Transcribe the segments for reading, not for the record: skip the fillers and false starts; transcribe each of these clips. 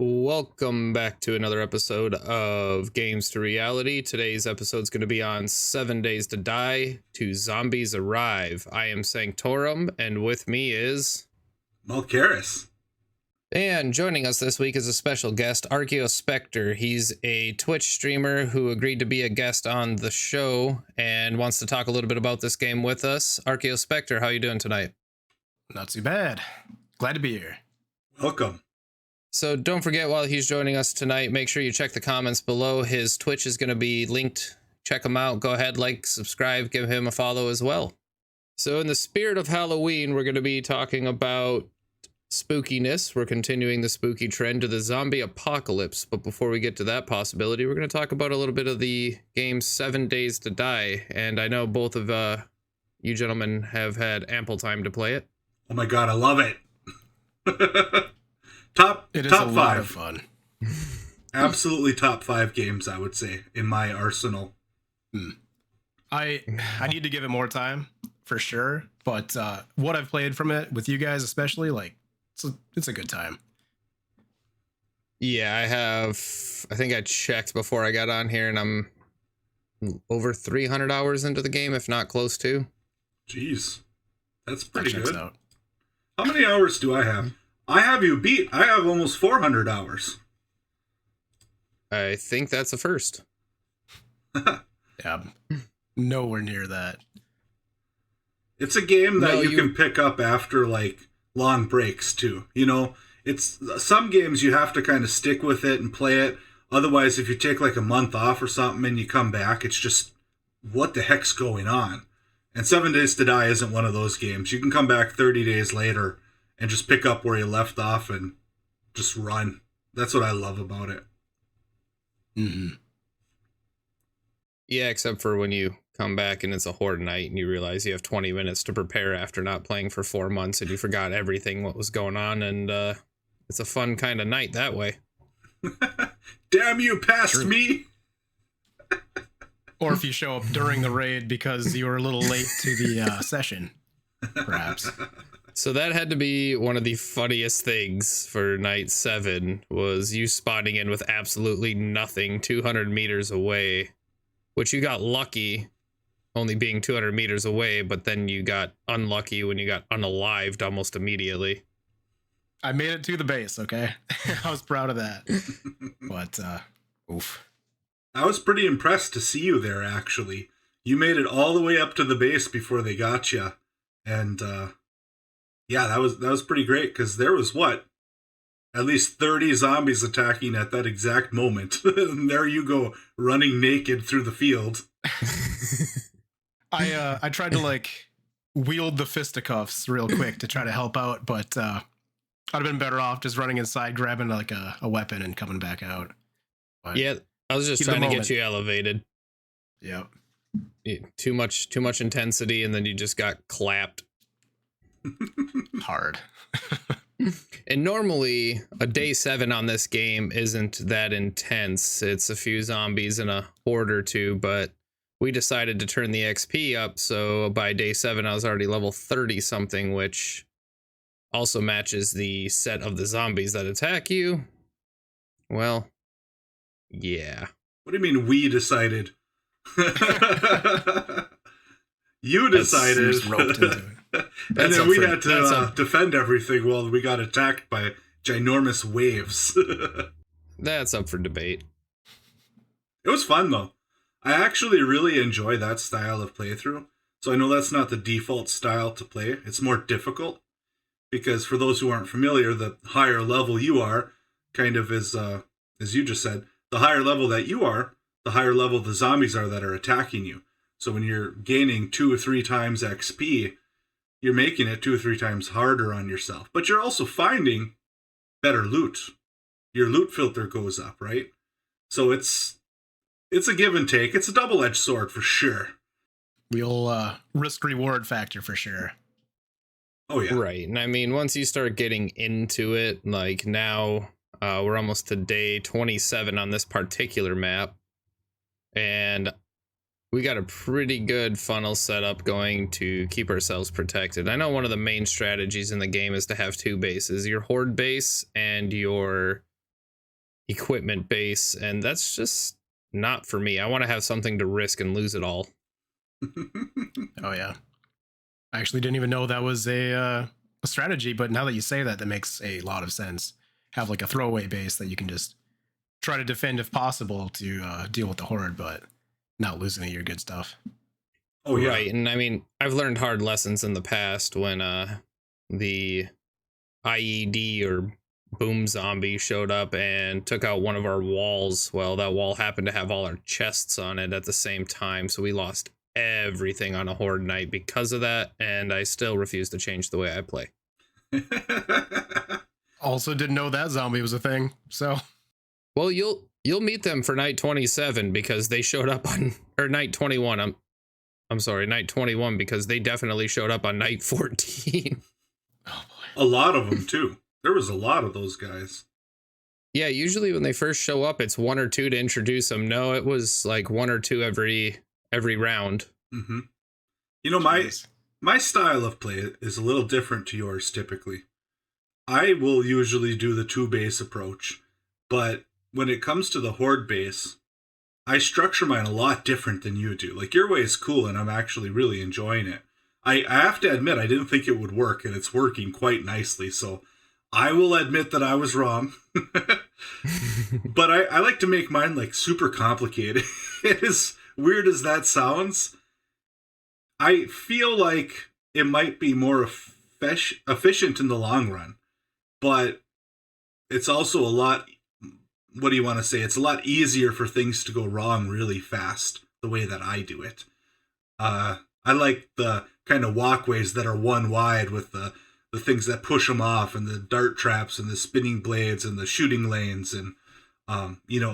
Welcome back to another episode of Games to Reality. Today's episode is going to be on 7 Days to Die to Zombies Arrive. I am Sanctorum, and with me is... malkariss. And joining us this week is a special guest, Spectre. He's a Twitch streamer who agreed to be a guest on the show and wants to talk a little bit about this game with us. Spectre, how are you doing tonight? Not too bad. Glad to be here. Welcome. So don't forget, while he's joining us tonight, make sure you check the comments below. His Twitch is going to be linked. Check him out. Go ahead, like, subscribe, give him a follow as well. So in the spirit of Halloween, we're going to be talking about spookiness. We're continuing the spooky trend to the zombie apocalypse. But before we get to that possibility, we're going to talk about a little bit of the game 7 Days to Die. And I know both of you gentlemen have had ample time to play it. Oh my god, I love it. It is top a five. lot of fun. Absolutely top 5 games, I would say, in my arsenal. I need to give it more time for sure, but what I've played from it with you guys, especially, like it's a good time. Yeah, I think I checked before I got on here, and I'm over 300 hours into the game, if not close to. Jeez, that's pretty That checks good. out. How many hours do I have? I have you beat. I have almost 400 hours. I think that's a first. Yeah, nowhere near that. It's a game that No, you can pick up after like long breaks too. You know, it's some games you have to kind of stick with it and play it. Otherwise, if you take like a month off or something and you come back, it's just what the heck's going on? And 7 Days to Die isn't one of those games. You can come back 30 days later and just pick up where you left off and just run. That's what I love about it. Mm-hmm. Yeah, except for when you come back and it's a horde night and you realize you have 20 minutes to prepare after not playing for 4 months and you forgot everything what was going on, and it's a fun kind of night that way. Damn you, past True. me! Or if you show up during the raid because you were a little late to the session, perhaps. So that had to be one of the funniest things for night 7, was you spotting in with absolutely nothing 200 meters away, which you got lucky only being 200 meters away, but then you got unlucky when you got unalived almost immediately. I made it to the base, okay? I was proud of that. But, oof. I was pretty impressed to see you there, actually. You made it all the way up to the base before they got you. And, yeah, that was pretty great, because there was, at least 30 zombies attacking at that exact moment. And there you go, running naked through the field. I tried to, like, wield the fisticuffs real quick to try to help out, but I'd have been better off just running inside, grabbing, like, a weapon and coming back out. But, Yeah, I was just Keep the trying to get moment. you elevated. Yep. Too much intensity, and then you just got clapped. Hard. And normally a day 7 on this game isn't that intense. It's a few zombies and a horde or two, but we decided to turn the XP up, so by day 7 I was already level 30 something, which also matches the set of the zombies that attack you. Well, yeah. What do you mean we decided? You decided. Just roped into it. And That's then up we for- had that's to up- defend everything while we got attacked by ginormous waves. That's up for debate. It was fun, though. I actually really enjoy that style of playthrough. So I know that's not the default style to play. It's more difficult. Because for those who aren't familiar, the higher level you are, kind of as you just said, the higher level that you are, the higher level the zombies are that are attacking you. So when you're gaining 2 or 3 times XP, you're making it 2 or 3 times harder on yourself. But you're also finding better loot. Your loot filter goes up, right? So it's a give and take. It's a double-edged sword for sure. We'll risk reward factor for sure. Oh, yeah. Right. And I mean, once you start getting into it, like now we're almost to day 27 on this particular map. And we got a pretty good funnel set up going to keep ourselves protected. I know one of the main strategies in the game is to have 2 bases, your horde base and your equipment base, and that's just not for me. I want to have something to risk and lose it all. Oh yeah, I actually didn't even know that was a strategy, but now that you say that, that makes a lot of sense. Have like a throwaway base that you can just try to defend if possible to deal with the horde, but not lose any of your good stuff. Oh yeah. Right, and I mean, I've learned hard lessons in the past when the IED or boom zombie showed up and took out one of our walls. Well, that wall happened to have all our chests on it at the same time, so we lost everything on a horde night because of that, and I still refuse to change the way I play. Also didn't know that zombie was a thing, so Well, you'll meet them for night 27 because they showed up on, or night 21. I'm sorry, night 21, because they definitely showed up on night 14. oh boy. A lot of them too. There was a lot of those guys. Yeah, usually when they first show up, it's one or two to introduce them. No, it was like one or two every round. Mm-hmm. You know, my style of play is a little different to yours typically. I will usually do the 2-base approach, but when it comes to the horde base, I structure mine a lot different than you do. Like, your way is cool, and I'm actually really enjoying it. I have to admit, I didn't think it would work, and it's working quite nicely, so I will admit that I was wrong. But I like to make mine, like, super complicated. As weird as that sounds, I feel like it might be more efficient in the long run, but it's also a lot, what do you want to say? It's a lot easier for things to go wrong really fast the way that I do it. I like the kind of walkways that are one wide with the things that push them off, and the dart traps and the spinning blades and the shooting lanes, and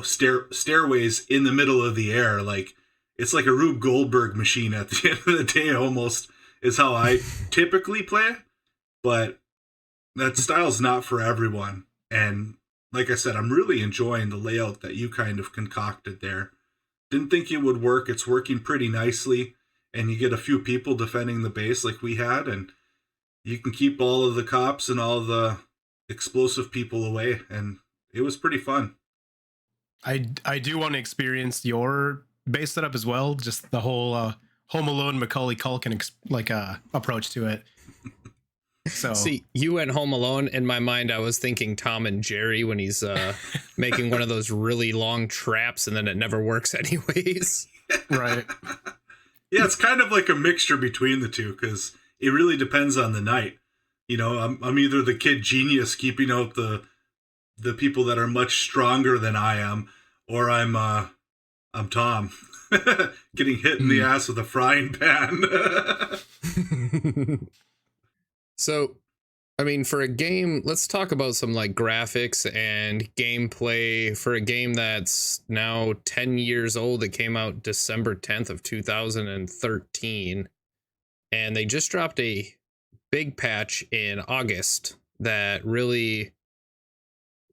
stairways in the middle of the air. Like, it's like a Rube Goldberg machine at the end of the day, almost, is how I typically play. But that style's not for everyone. And like I said, I'm really enjoying the layout that you kind of concocted there. Didn't think it would work. It's working pretty nicely. And you get a few people defending the base like we had, and you can keep all of the cops and all the explosive people away. And it was pretty fun. I do want to experience your base setup as well. Just the whole Home Alone Macaulay Culkin approach to it. So see, you went Home Alone. In my mind, I was thinking Tom and Jerry when he's making one of those really long traps, and then it never works anyways. Right. Yeah, it's kind of like a mixture between the two, because it really depends on the night. You know, I'm either the kid genius keeping out the people that are much stronger than I am, or I'm Tom getting hit in the ass with a frying pan. So, I mean, for a game, let's talk about some like graphics and gameplay for a game that's now 10 years old. It came out December 10th of 2013, and they just dropped a big patch in August that really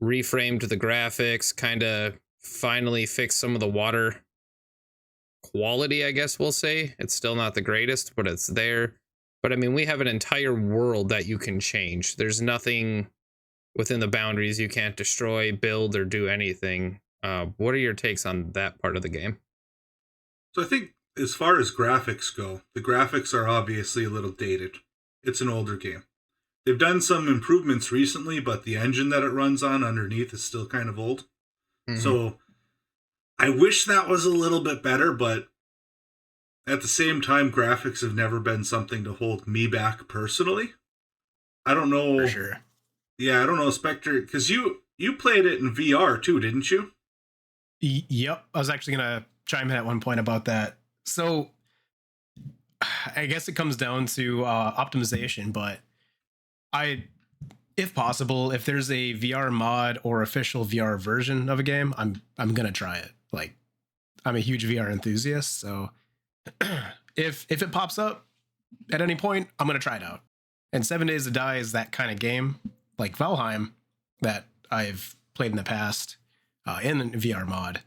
reframed the graphics, kind of finally fixed some of the water quality, I guess we'll say. It's still not the greatest, but it's there. But I mean, we have an entire world that you can change. There's nothing within the boundaries you can't destroy, build, or do anything. What are your takes on that part of the game? So I think as far as graphics go, the graphics are obviously a little dated. It's an older game. They've done some improvements recently, but the engine that it runs on underneath is still kind of old. Mm-hmm. So I wish that was a little bit better, but at the same time, graphics have never been something to hold me back personally. I don't know. For sure. Yeah, I don't know, Spectre, because you played it in VR too, didn't you? Yep. I was actually going to chime in at one point about that. So I guess it comes down to optimization, but if possible, if there's a VR mod or official VR version of a game, I'm going to try it. Like, I'm a huge VR enthusiast, so if it pops up at any point, I'm going to try it out. And 7 Days to Die is that kind of game, like Valheim, that I've played in the past in a VR mod.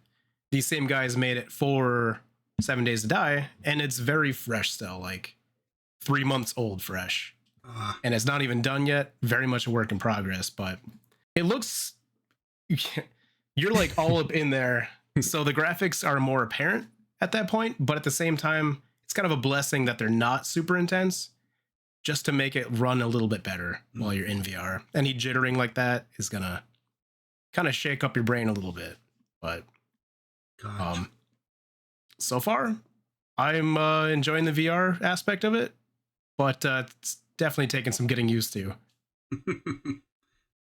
These same guys made it for 7 Days to Die, and it's very fresh still, like 3 months old fresh. And it's not even done yet. Very much a work in progress, but it looks... you're like all up in there. So the graphics are more apparent at that point, but at the same time, it's kind of a blessing that they're not super intense, just to make it run a little bit better while you're in VR. Any jittering like that is gonna kind of shake up your brain a little bit. But so far, I'm enjoying the VR aspect of it, but it's definitely taken some getting used to.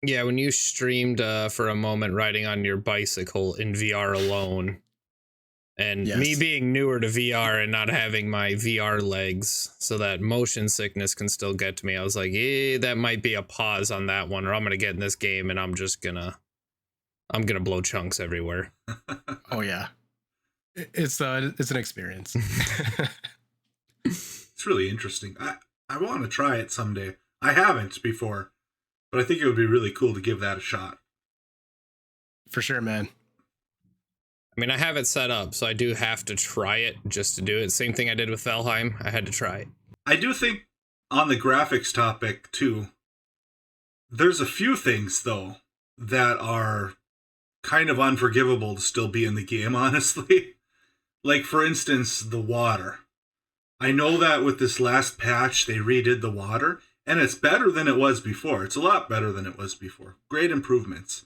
Yeah, when you streamed for a moment riding on your bicycle in VR alone, and me being newer to VR and not having my VR legs, so that motion sickness can still get to me, I was like, that might be a pause on that one, or I'm gonna get in this game and I'm gonna blow chunks everywhere. Oh yeah, it's an experience. It's really interesting. I want to try it someday. I haven't before, but I think it would be really cool to give that a shot. For sure, man. I mean, I have it set up, so I do have to try it just to do it. Same thing I did with Valheim. I had to try it. I do think on the graphics topic, too, there's a few things, though, that are kind of unforgivable to still be in the game, honestly. Like, for instance, the water. I know that with this last patch, they redid the water, and it's better than it was before. It's a lot better than it was before. Great improvements.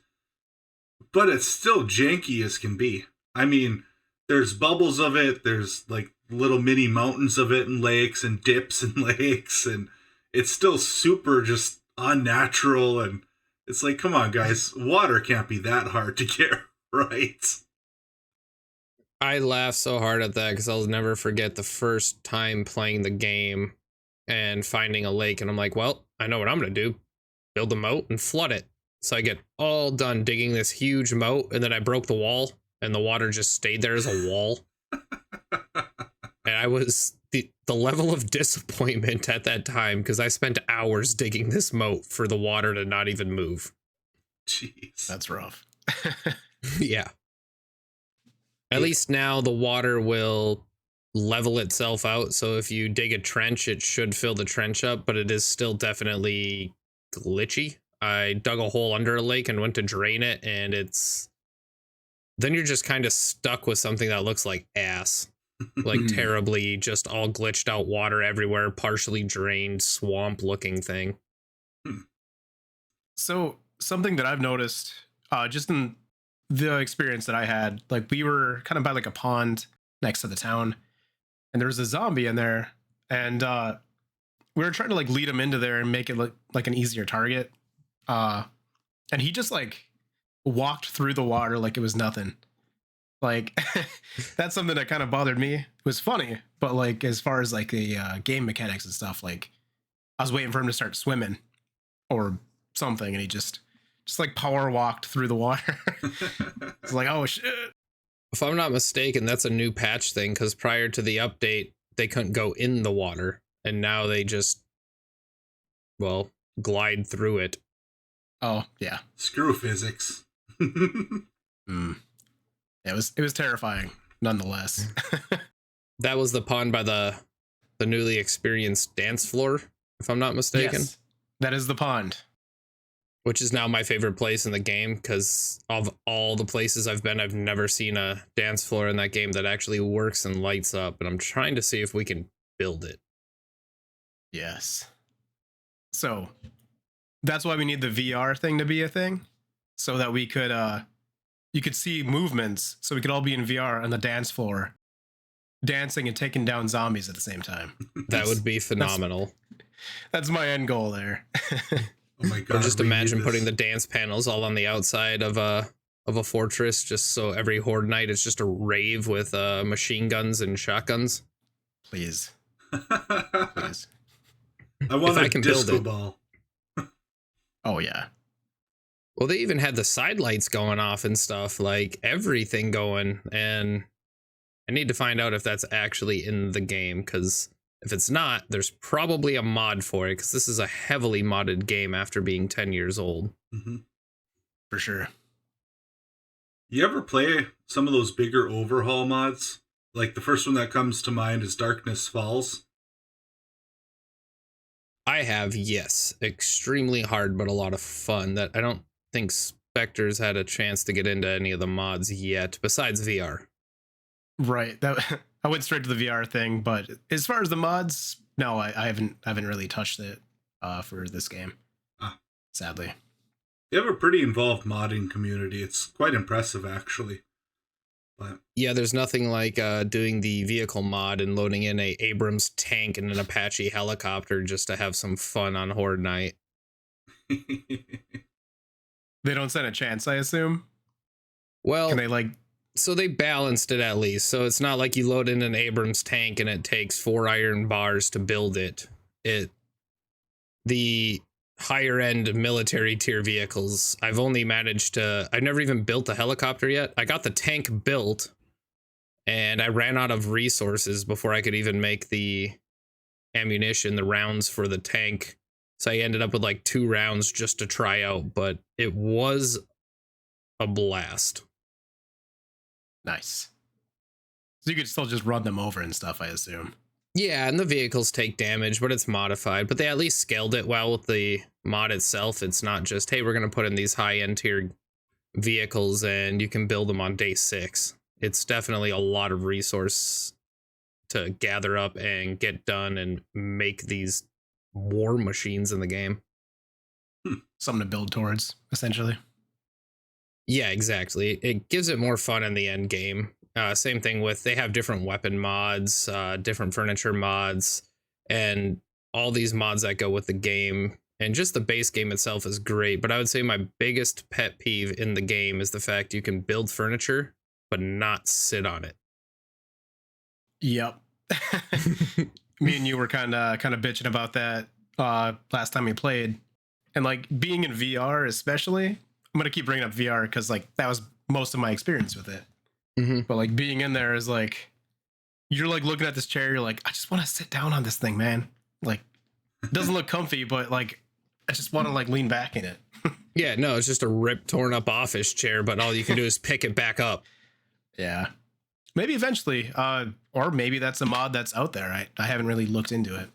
But it's still janky as can be. I mean, there's bubbles of it, there's like little mini mountains of it and lakes and dips and lakes, and it's still super just unnatural, and it's like, come on guys, water can't be that hard to get right. I laugh so hard at that because I'll never forget the first time playing the game and finding a lake, and I'm like, well, I know what I'm gonna do. Build a moat and flood it. So I get all done digging this huge moat, and then I broke the wall, and the water just stayed there as a wall. And I was the level of disappointment at that time, because I spent hours digging this moat for the water to not even move. Jeez. That's rough. Yeah. At least now the water will level itself out. So if you dig a trench, it should fill the trench up, but it is still definitely glitchy. I dug a hole under a lake and went to drain it, and then you're just kind of stuck with something that looks like ass. Like terribly just all glitched out water everywhere, partially drained swamp looking thing. So something that I've noticed just in the experience that I had, like we were kind of by like a pond next to the town, and there was a zombie in there, and we were trying to like lead him into there and make it look like an easier target. And he just like walked through the water like it was nothing. Like that's something that kind of bothered me. It was funny, but like as far as like the game mechanics and stuff, like I was waiting for him to start swimming or something, and he just like power walked through the water. It's like, oh shit. If I'm not mistaken, that's a new patch thing, because prior to the update, they couldn't go in the water, and now they just, well, glide through it. Oh yeah. Screw physics. It was terrifying, nonetheless. That was the pond by the newly experienced dance floor, if I'm not mistaken. Yes, that is the pond. Which is now my favorite place in the game, because of all the places I've been, I've never seen a dance floor in that game that actually works and lights up, and I'm trying to see if we can build it. Yes. So that's why we need the VR thing to be a thing, so that we could you could see movements, so we could all be in VR on the dance floor dancing and taking down zombies at the same time. That would be phenomenal. That's my end goal there. Oh my god! Or just imagine putting the dance panels all on the outside of a fortress, just so every horde night is just a rave with machine guns and shotguns. Please. Please. I want a disco ball. Oh yeah. Well, they even had the side lights going off and stuff, like everything going, and I need to find out if that's actually in the game, because if it's not, there's probably a mod for it, because this is a heavily modded game after being 10 years old. Mm-hmm. For sure. You ever play some of those bigger overhaul mods? Like the first one that comes to mind is Darkness Falls. I have, yes. Extremely hard, but a lot of fun that I don't think Spectre's had a chance to get into any of the mods yet, besides VR. Right. That I went straight to the VR thing, but as far as the mods, no, I haven't really touched it for this game. Sadly. You have a pretty involved modding community. It's quite impressive, actually. But Yeah, there's nothing like doing the vehicle mod and loading in a Abrams tank and an Apache helicopter just to have some fun on Horde Night. They don't stand a chance, I assume. Well, Can they like? so they balanced it at least. So it's not like you load in an Abrams tank and it takes 4 iron bars to build it. The higher end military tier vehicles, I've never even built a helicopter yet. I got the tank built and I ran out of resources before I could even make the ammunition, the rounds for the tank. So I ended up with like 2 rounds just to try out, but it was a blast. Nice. So you could still just run them over and stuff, I assume. Yeah, and the vehicles take damage, but it's modified. But they at least scaled it well with the mod itself. It's not just, hey, we're going to put in these high-end tier vehicles and you can build them on day 6. It's definitely a lot of resource to gather up and get done and make these war machines in the game. Something to build towards, essentially. Yeah, exactly. It gives it more fun in the end game. Same thing with, they have different weapon mods, different furniture mods, and all these mods that go with the game. And just the base game itself is great. But I would say my biggest pet peeve in the game is the fact you can build furniture, but not sit on it. Yep. Me and you were kind of bitching about that last time we played. And like being in VR, especially, I'm going to keep bringing up VR because like that was most of my experience with it. Mm-hmm. But like being in there is like, you're like looking at this chair, you're like, I just want to sit down on this thing, man. Like, it doesn't look comfy, but like, I just want to like lean back in it. Yeah, no, it's just a ripped, torn up office chair, but all you can do is pick it back up. Yeah. Maybe eventually, or maybe that's a mod that's out there. I haven't really looked into it.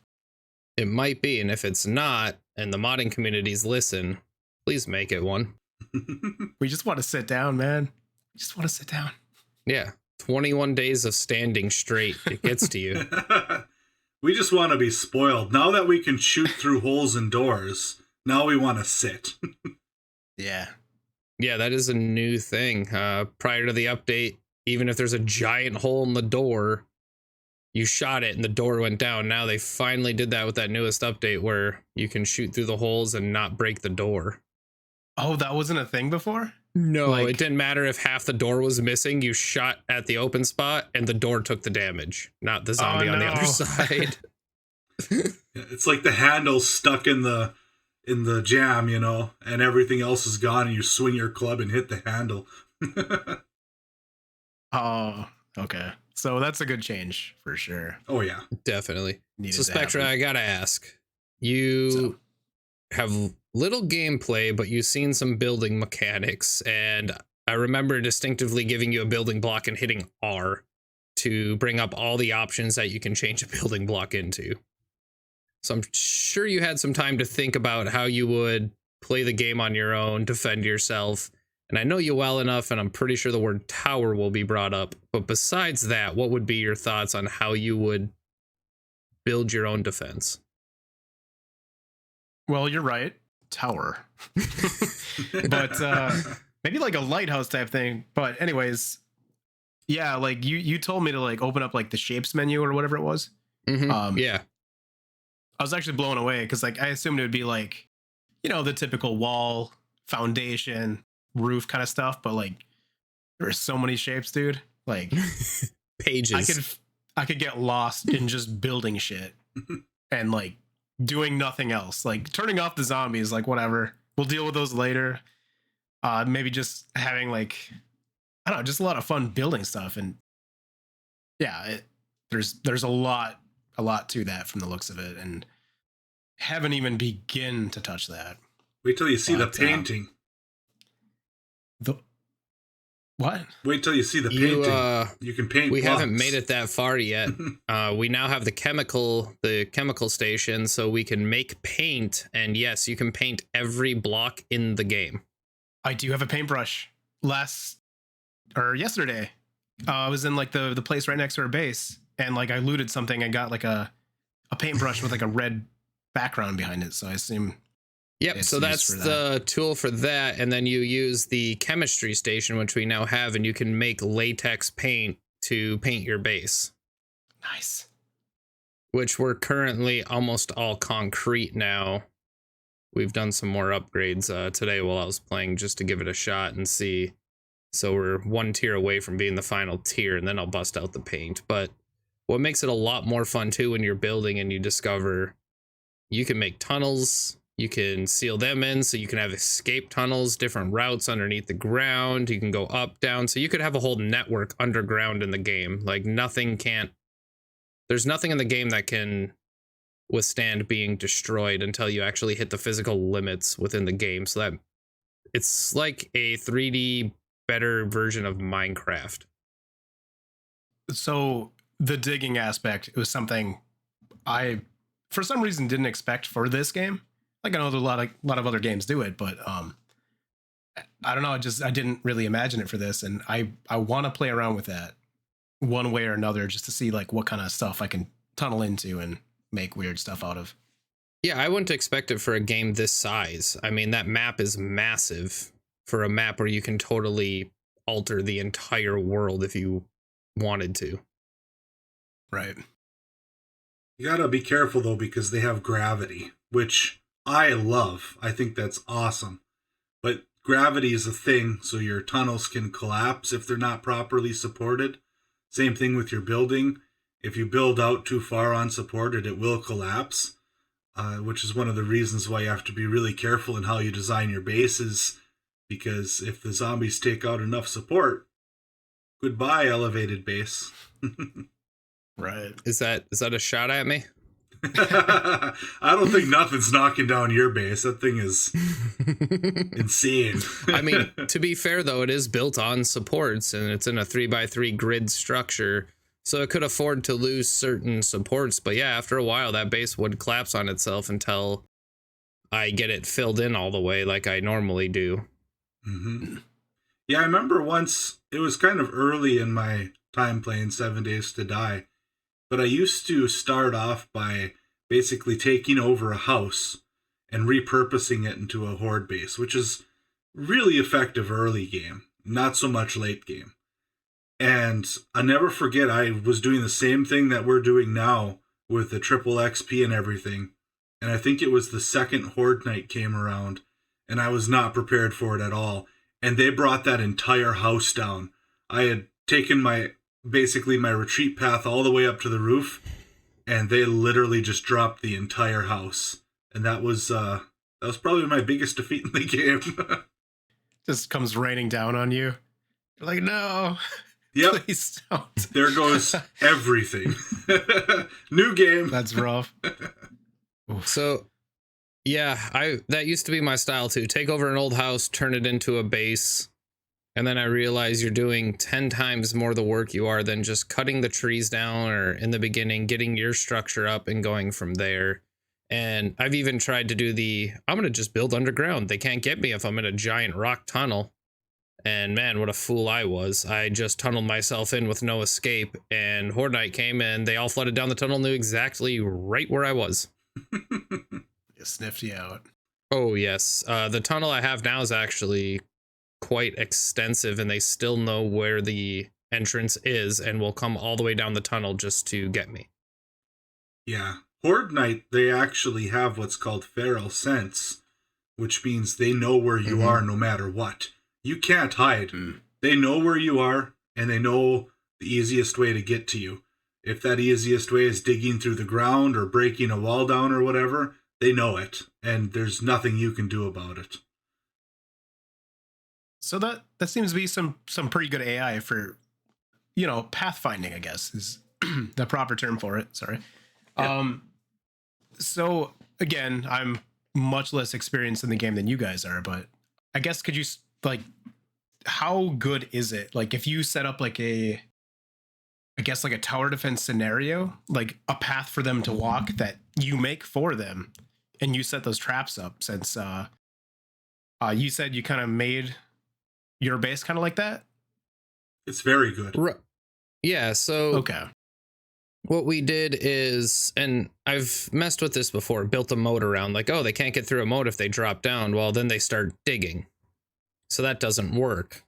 It might be, and if it's not, and the modding communities listen, please make it one. We just want to sit down, man. We just want to sit down. Yeah, 21 days of standing straight. It gets to you. We just want to be spoiled. Now that we can shoot through holes in doors, now we want to sit. Yeah. Yeah, that is a new thing. Prior to the update, even if there's a giant hole in the door, you shot it and the door went down. Now they finally did that with that newest update where you can shoot through the holes and not break the door. Oh, that wasn't a thing before? No, Like- it didn't matter if half the door was missing. You shot at the open spot and the door took the damage, not the zombie on the other side. It's like the handle's stuck in the jam, you know, and everything else is gone, and you swing your club and hit the handle. Oh, okay. So that's a good change for sure. Oh yeah. Definitely. Needed So to Spectra, happen. I gotta ask, you So- have little gameplay, but you've seen some building mechanics, and I remember distinctively giving you a building block and hitting R to bring up all the options that you can change a building block into. So I'm sure you had some time to think about how you would play the game on your own, defend yourself. And I know you well enough, and I'm pretty sure the word tower will be brought up. But besides that, what would be your thoughts on how you would build your own defense? Well, you're right. Tower. But maybe like a lighthouse type thing. But anyways, yeah, like you told me to like open up like the shapes menu or whatever it was. Mm-hmm. Yeah. I was actually blown away because like I assumed it would be like, you know, the typical wall, foundation, roof kind of stuff. But like there are so many shapes, dude. Like Pages. I could get lost in just building shit and like doing nothing else. Like turning off the zombies, like whatever. We'll deal with those later. Maybe just having like, I don't know, just a lot of fun building stuff. And yeah, there's a lot to that from the looks of it, and haven't even begin to touch that. Wait till you see the But, painting. The what? Wait till you see the painting. You can paint. We blocks. haven't made it that far yet. We now have the chemical station, so we can make paint. And yes, you can paint every block in the game. I do have a paintbrush. Yesterday, I was in like the place right next to our base, and like I looted something and got like a paintbrush with like a red background behind it. So I assume. Yep, it's so used that's for that. the tool for that, and then you use the chemistry station, which we now have, and you can make latex paint to paint your base, Nice. which we're currently almost all concrete now. We've done some more upgrades today while I was playing just to give it a shot and see. So we're one tier away from being the final tier, and then I'll bust out the paint. But what makes it a lot more fun too when you're building and you discover you can make tunnels, you can seal them in, so you can have escape tunnels, different routes underneath the ground, you can go up, down, so you could have a whole network underground in the game. Like there's nothing in the game that can withstand being destroyed until you actually hit the physical limits within the game. So that it's like a 3D better version of Minecraft. So the digging aspect was something I, for some reason, didn't expect for this game. Like I know there's a lot of other games do it, but I don't know. I didn't really imagine it for this, and I want to play around with that one way or another just to see like what kind of stuff I can tunnel into and make weird stuff out of. Yeah, I wouldn't expect it for a game this size. I mean, that map is massive for a map where you can totally alter the entire world if you wanted to. Right. You gotta be careful though, because they have gravity, which I love. I think that's awesome. But gravity is a thing, so your tunnels can collapse if they're not properly supported. Same thing with your building. If you build out too far unsupported, it will collapse, which is one of the reasons why you have to be really careful in how you design your bases, because if the zombies take out enough support, goodbye, elevated base. Right. Is that a shot at me? I don't think nothing's knocking down your base. That thing is insane. I mean, to be fair though, it is built on supports and it's in a 3x3 grid structure, so it could afford to lose certain supports. But yeah, after a while that base would collapse on itself until I get it filled in all the way like I normally do. Mm-hmm. Yeah, I remember once, it was kind of early in my time playing 7 Days to Die, but I used to start off by basically taking over a house and repurposing it into a horde base, which is really effective early game, not so much late game. And I never forget, I was doing the same thing that we're doing now with the triple XP and everything. And I think it was the second horde night came around, and I was not prepared for it at all. And they brought that entire house down. I had taken my retreat path all the way up to the roof, and they literally just dropped the entire house. And that was probably my biggest defeat in the game. Just comes raining down on you. You're like, no. Yep. Please don't. There goes everything. New game. That's rough. So yeah, that used to be my style too. Take over an old house, turn it into a base. And then I realize you're doing 10 times more the work you are than just cutting the trees down or in the beginning, getting your structure up and going from there. And I've even tried to do I'm going to just build underground. They can't get me if I'm in a giant rock tunnel. And man, what a fool I was. I just tunneled myself in with no escape, and Horde Night came and they all flooded down the tunnel, knew exactly right where I was. It sniffed you out. Oh yes. The tunnel I have now is actually quite extensive, and they still know where the entrance is and will come all the way down the tunnel just to get me. Yeah. Horde Night, they actually have what's called feral sense, which means they know where you are no matter what. You can't hide. They know where you are, and they know the easiest way to get to you. If that easiest way is digging through the ground or breaking a wall down or whatever, they know it, and there's nothing you can do about it. So that seems to be some pretty good AI for, pathfinding, I guess is the proper term for it. Sorry. Yeah. So again, I'm much less experienced in the game than you guys are, but I guess could you how good is it? Like if you set up like a tower defense scenario, like a path for them to walk that you make for them, and you set those traps up, since You said you kind of made your base kind of like that? It's very good. Yeah, so Okay. what we did is, and I've messed with this before, built a moat around, like, oh, they can't get through a moat if they drop down. Well, then they start digging. So that doesn't work.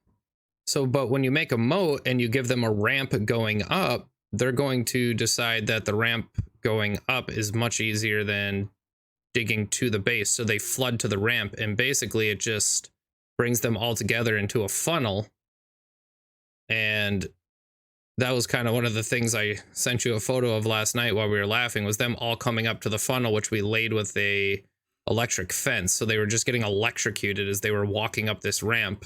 So, but when you make a moat and you give them a ramp going up, they're going to decide that the ramp going up is much easier than digging to the base. So they flood to the ramp, and basically it just brings them all together into a funnel. And that was kind of one of the things I sent you a photo of last night while we were laughing, was them all coming up to the funnel, which we laid with a electric fence. So they were just getting electrocuted as they were walking up this ramp,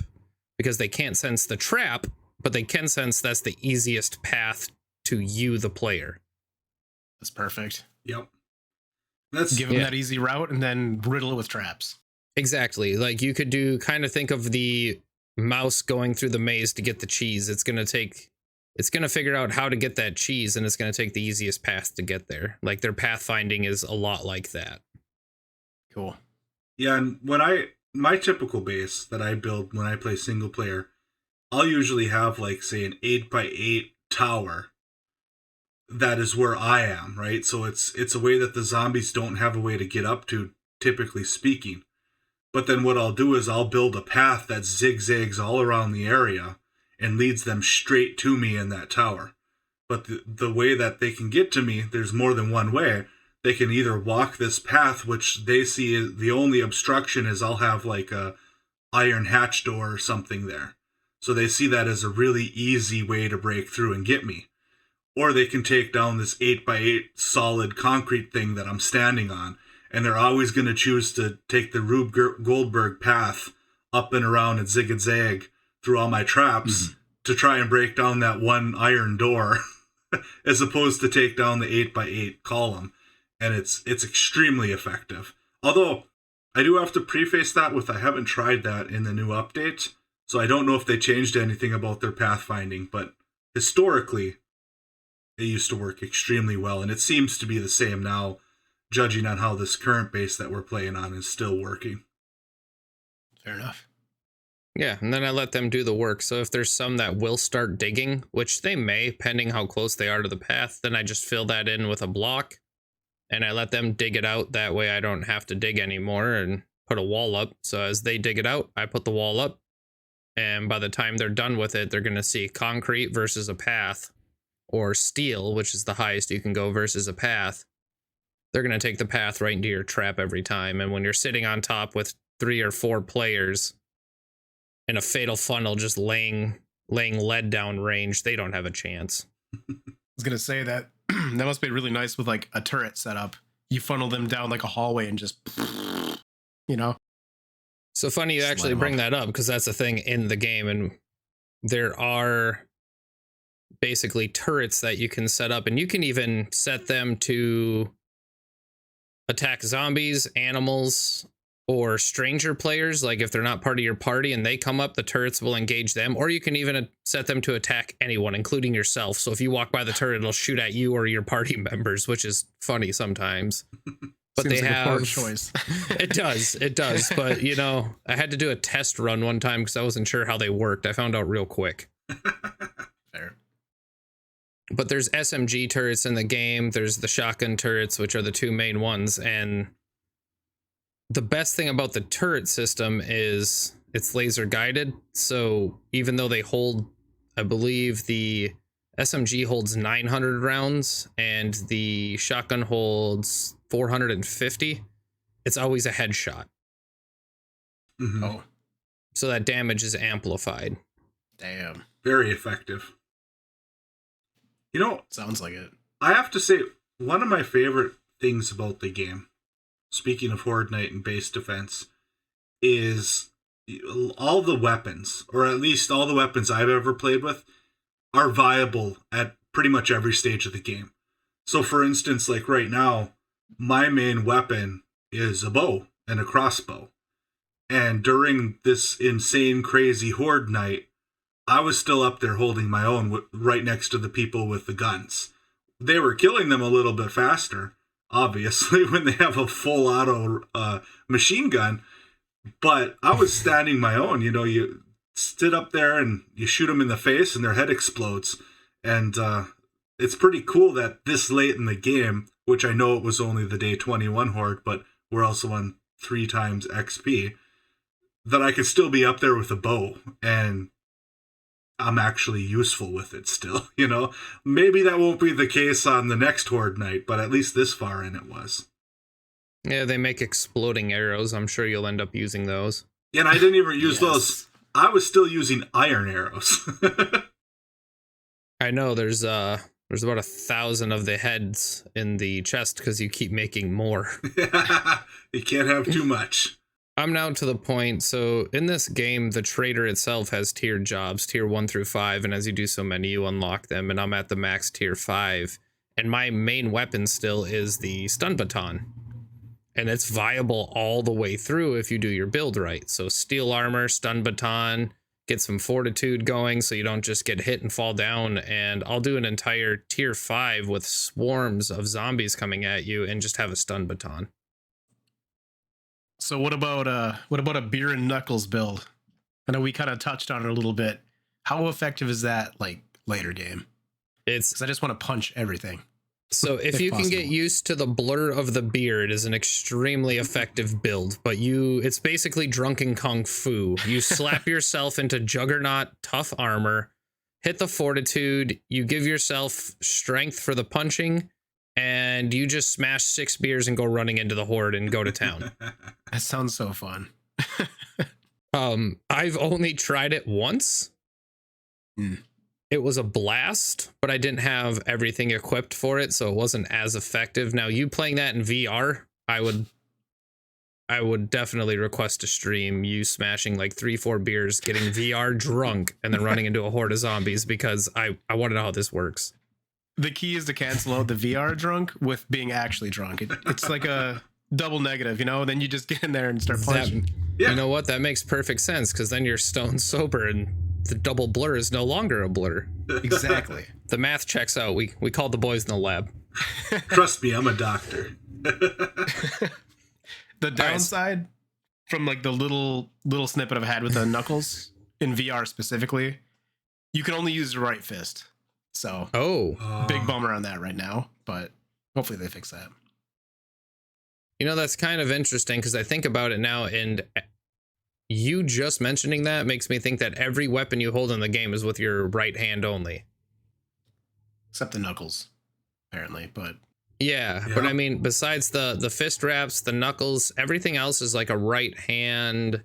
because they can't sense the trap, but they can sense that's the easiest path to you, the player. That's perfect. Yep. Give them that easy route and then riddle it with traps. Exactly. Like, you could do, kind of think of the mouse going through the maze to get the cheese. It's going to figure out how to get that cheese, and it's going to take the easiest path to get there. Like, their pathfinding is a lot like that. Cool. Yeah, and my typical base that I build when I play single player, I'll usually have, like, say, an 8x8 tower. That is where I am, right? So it's a way that the zombies don't have a way to get up to, typically speaking. But then what I'll do is I'll build a path that zigzags all around the area and leads them straight to me in that tower. But the way that they can get to me, there's more than one way. They can either walk this path, which they see the only obstruction is I'll have like a iron hatch door or something there. So they see that as a really easy way to break through and get me. Or they can take down this 8x8 solid concrete thing that I'm standing on, and they're always going to choose to take the Rube Goldberg path up and around and zig and zag through all my traps to try and break down that one iron door, as opposed to take down the 8x8 column. And it's extremely effective. Although, I do have to preface that with I haven't tried that in the new update, so I don't know if they changed anything about their pathfinding, but historically, it used to work extremely well, and it seems to be the same now, judging on how this current base that we're playing on is still working. Fair enough. Yeah, and then I let them do the work. So if there's some that will start digging, which they may, pending how close they are to the path, then I just fill that in with a block, and I let them dig it out. That way I don't have to dig anymore and put a wall up. So as they dig it out, I put the wall up, and by the time they're done with it, they're going to see concrete versus a path, or steel, which is the highest you can go, versus a path. They're going to take the path right into your trap every time. And when you're sitting on top with 3 or 4 players in a fatal funnel just laying lead down range, they don't have a chance. I was going to say that that must be really nice with like a turret setup. You funnel them down like a hallway and just, you know. So funny you actually bring that up, because that's a thing in the game, and there are basically turrets that you can set up, and you can even set them to attack zombies, animals, or stranger players. Like if they're not part of your party and they come up, the turrets will engage them. Or you can even set them to attack anyone, including yourself. So if you walk by the turret, it'll shoot at you or your party members, which is funny sometimes. But seems they like have a poor choice. It does. But you know, I had to do a test run one time because I wasn't sure how they worked. I found out real quick. Fair. But there's SMG turrets in the game. There's the shotgun turrets, which are the 2 main ones. And the best thing about the turret system is it's laser guided. So even though they hold, I believe the SMG holds 900 rounds and the shotgun holds 450, it's always a headshot. Mm-hmm. Oh. So that damage is amplified. Damn. Very effective. You know, sounds like it. I have to say, one of my favorite things about the game, speaking of Horde Night and base defense, is all the weapons, or at least all the weapons I've ever played with, are viable at pretty much every stage of the game. So for instance, like right now, my main weapon is a bow and a crossbow. And during this insane, crazy Horde Night, I was still up there holding my own right next to the people with the guns. They were killing them a little bit faster, obviously, when they have a full auto machine gun. But I was standing my own. You sit up there and you shoot them in the face and their head explodes. And it's pretty cool that this late in the game, which I know it was only the day 21 horde, but we're also on 3 times XP, that I could still be up there with a bow and I'm actually useful with it still, Maybe that won't be the case on the next horde night, but at least this far in it was. Yeah, they make exploding arrows. I'm sure you'll end up using those. Yeah, and I didn't even use those. I was still using iron arrows. I know there's about 1,000 of the heads in the chest because you keep making more. You can't have too much. I'm now to the point, so in this game, the trader itself has tiered jobs, tier 1 through 5, and as you do so many, you unlock them, and I'm at the max tier 5, and my main weapon still is the stun baton, and it's viable all the way through if you do your build right. So steel armor, stun baton, get some fortitude going so you don't just get hit and fall down, and I'll do an entire tier 5 with swarms of zombies coming at you and just have a stun baton. So what about a beer and knuckles build? I know we kind of touched on it a little bit. How effective is that, like, later game? Because I just want to punch everything. So if you possible. Can get used to the blur of the beer, it is an extremely effective build. But it's basically drunken kung fu. You slap yourself into juggernaut tough armor, hit the fortitude, you give yourself strength for the punching, and you just smash 6 beers and go running into the horde and go to town. That sounds so fun. I've only tried it once. It was a blast, but I didn't have everything equipped for it, so it wasn't as effective. Now, you playing that in VR, I would definitely request a stream, you smashing like 3-4 beers, getting VR drunk, and then running into a horde of zombies, because I want to know how this works. The key is to cancel out the VR drunk with being actually drunk. It's like a double negative, then you just get in there and start punching. You know what? That makes perfect sense, because then you're stone sober and the double blur is no longer a blur. Exactly. The math checks out. We called the boys in the lab. Trust me, I'm a doctor. The downside from like the little snippet I've had with the knuckles in VR specifically, you can only use the right fist. So big bummer on that right now, but hopefully they fix that. That's kind of interesting because I think about it now, and you just mentioning that makes me think that every weapon you hold in the game is with your right hand only. Except the knuckles, apparently, but... Yeah, but I mean, besides the fist wraps, the knuckles, everything else is like a right hand.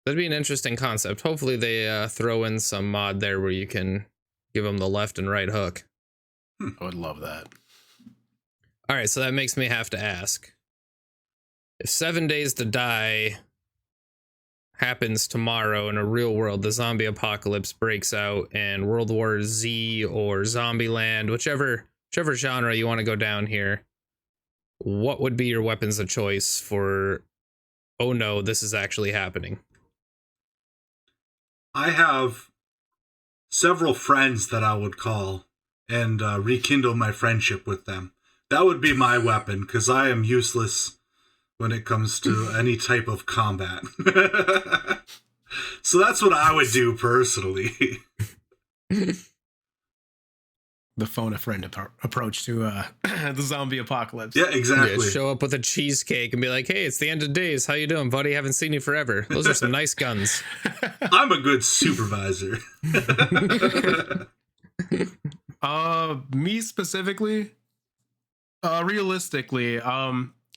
That'd be an interesting concept. Hopefully they throw in some mod there where you can give them the left and right hook. I would love that. All right, so that makes me have to ask. If 7 Days to Die happens tomorrow in a real world, the zombie apocalypse breaks out, and World War Z or Zombieland, whichever genre you want to go down here, what would be your weapons of choice for, oh no, this is actually happening? I have several friends that I would call and rekindle my friendship with them. That would be my weapon, because I am useless when it comes to any type of combat. So that's what I would do personally. The phone a friend approach to the zombie apocalypse. Yeah, exactly. Yeah, show up with a cheesecake and be like, hey, it's the end of days. How you doing, buddy? Haven't seen you forever. Those are some nice guns. I'm a good supervisor. Me specifically, realistically,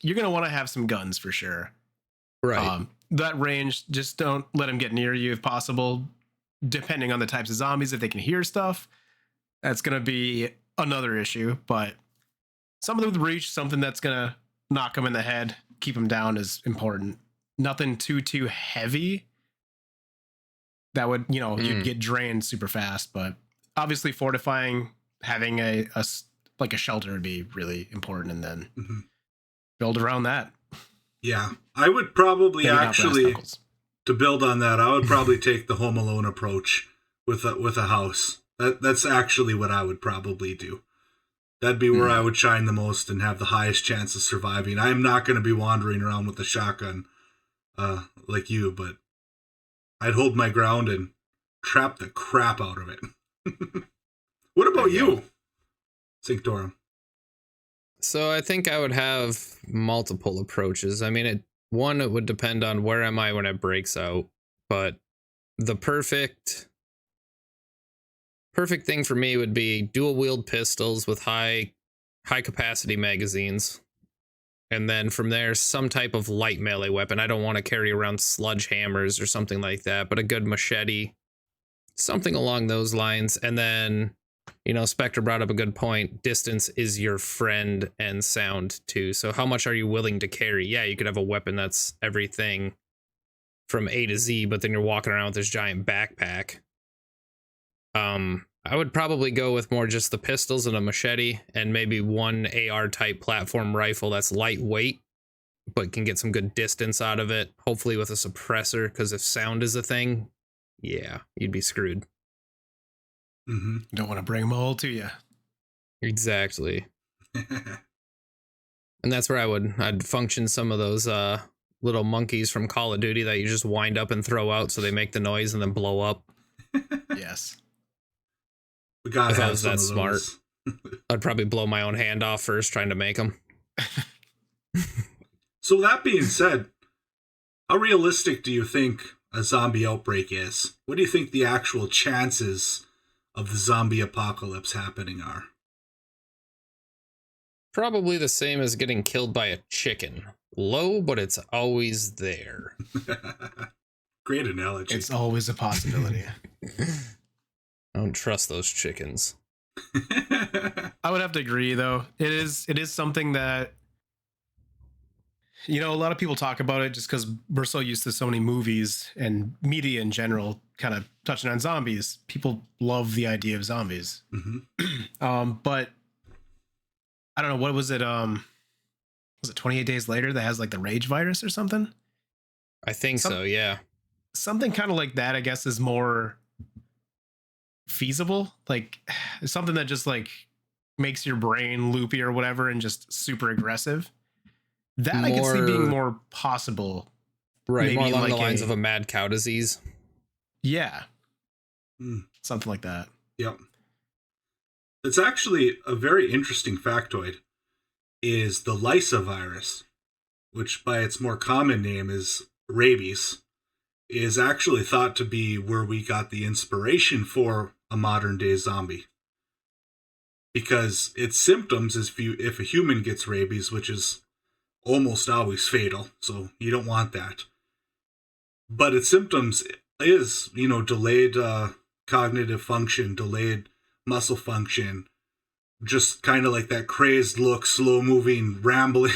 you're going to want to have some guns for sure. Right. That range, just don't let them get near you if possible. Depending on the types of zombies, if they can hear stuff, that's going to be another issue. But something with reach, something that's going to knock them in the head, keep them down is important. Nothing too heavy that would, you'd get drained super fast. But obviously fortifying, having a shelter would be really important, and then build around that. Yeah, I would probably actually, to build on that, I would probably take the Home Alone approach with a house. That's actually what I would probably do. That'd be where I would shine the most and have the highest chance of surviving. I'm not going to be wandering around with a shotgun like you, but I'd hold my ground and trap the crap out of it. What about you, Sanctorum? So I think I would have multiple approaches. I mean, it would depend on where am I when it breaks out, but the perfect thing for me would be dual wield pistols with high capacity magazines. And then from there, some type of light melee weapon. I don't want to carry around sludge hammers or something like that, but a good machete, something along those lines. And then, Spectre brought up a good point. Distance is your friend and sound too. So how much are you willing to carry? Yeah, you could have a weapon that's everything from A to Z, but then you're walking around with this giant backpack. I would probably go with more just the pistols and a machete and maybe one AR type platform rifle that's lightweight, but can get some good distance out of it. Hopefully with a suppressor, because if sound is a thing, yeah, you'd be screwed. Mm-hmm. Don't want to bring them all to you. Exactly. And that's where I'd function some of those little monkeys from Call of Duty that you just wind up and throw out so they make the noise and then blow up. Yes. We gotta if I have was some that of smart, those. I'd probably blow my own hand off first trying to make them. So that being said, how realistic do you think a zombie outbreak is? What do you think the actual chances of the zombie apocalypse happening are? Probably the same as getting killed by a chicken. Low, but it's always there. Great analogy. It's always a possibility. I don't trust those chickens. I would have to agree, though. It is something that, a lot of people talk about it just because we're so used to so many movies and media in general kind of touching on zombies. People love the idea of zombies. Mm-hmm. But I don't know, what was it? Was it 28 Days Later that has like the rage virus or something? I think so, yeah. Something kind of like that, I guess, is more feasible. Like something that just like makes your brain loopy or whatever and just super aggressive. That I could see being more possible. Right, Maybe more along like the lines of a mad cow disease. Yeah. Mm. Something like that. Yep. It's actually a very interesting factoid, is the Lysa virus, which by its more common name is rabies, is actually thought to be where we got the inspiration for a modern day zombie. Because its symptoms is if a human gets rabies, which is almost always fatal, so you don't want that. But its symptoms is, delayed cognitive function, delayed muscle function, just kind of like that crazed look, slow moving, rambling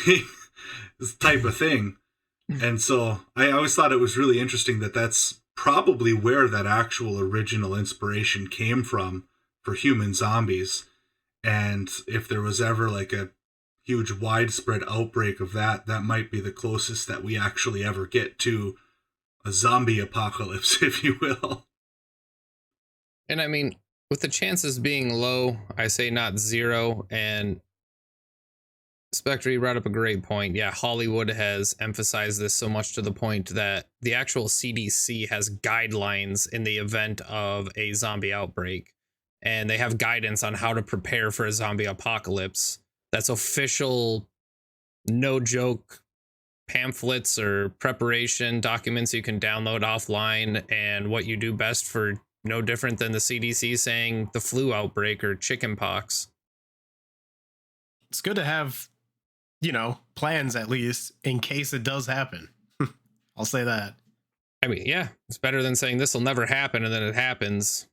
type of thing. And so I always thought it was really interesting that that's probably where that actual original inspiration came from for human zombies. And if there was ever like a huge widespread outbreak of that might be the closest that we actually ever get to a zombie apocalypse, if you will. And I mean, with the chances being low, I say not zero. And Spectre, you brought up a great point. Yeah, Hollywood has emphasized this so much to the point that the actual CDC has guidelines in the event of a zombie outbreak. And they have guidance on how to prepare for a zombie apocalypse. That's official, no joke pamphlets or preparation documents you can download offline, and what you do best for no different than the CDC saying the flu outbreak or chicken pox. It's good to have, plans at least in case it does happen. I'll say that. I mean, yeah, it's better than saying this will never happen and then it happens.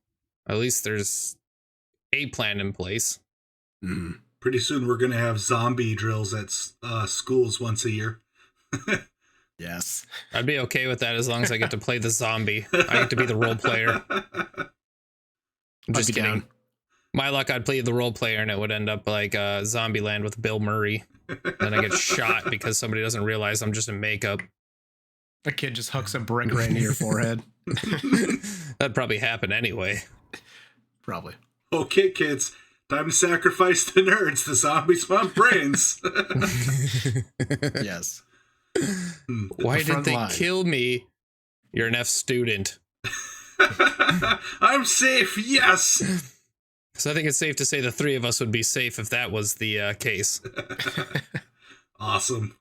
At least there's a plan in place. Mm. Pretty soon we're going to have zombie drills at schools once a year. Yes. I'd be okay with that as long as I get to play the zombie. I get to be the role player. I'm just kidding. Down. My luck, I'd play the role player and it would end up like Zombieland with Bill Murray. Then I get shot because somebody doesn't realize I'm just in makeup. A kid just hooks a brick right into your forehead. That'd probably happen anyway. Probably. Okay, kids. Time to sacrifice the nerds. The zombies want brains. Yes. Why The did front they line. kill me? You're an F student. I'm safe, yes! So I think it's safe to say the three of us would be safe if that was the case. Awesome.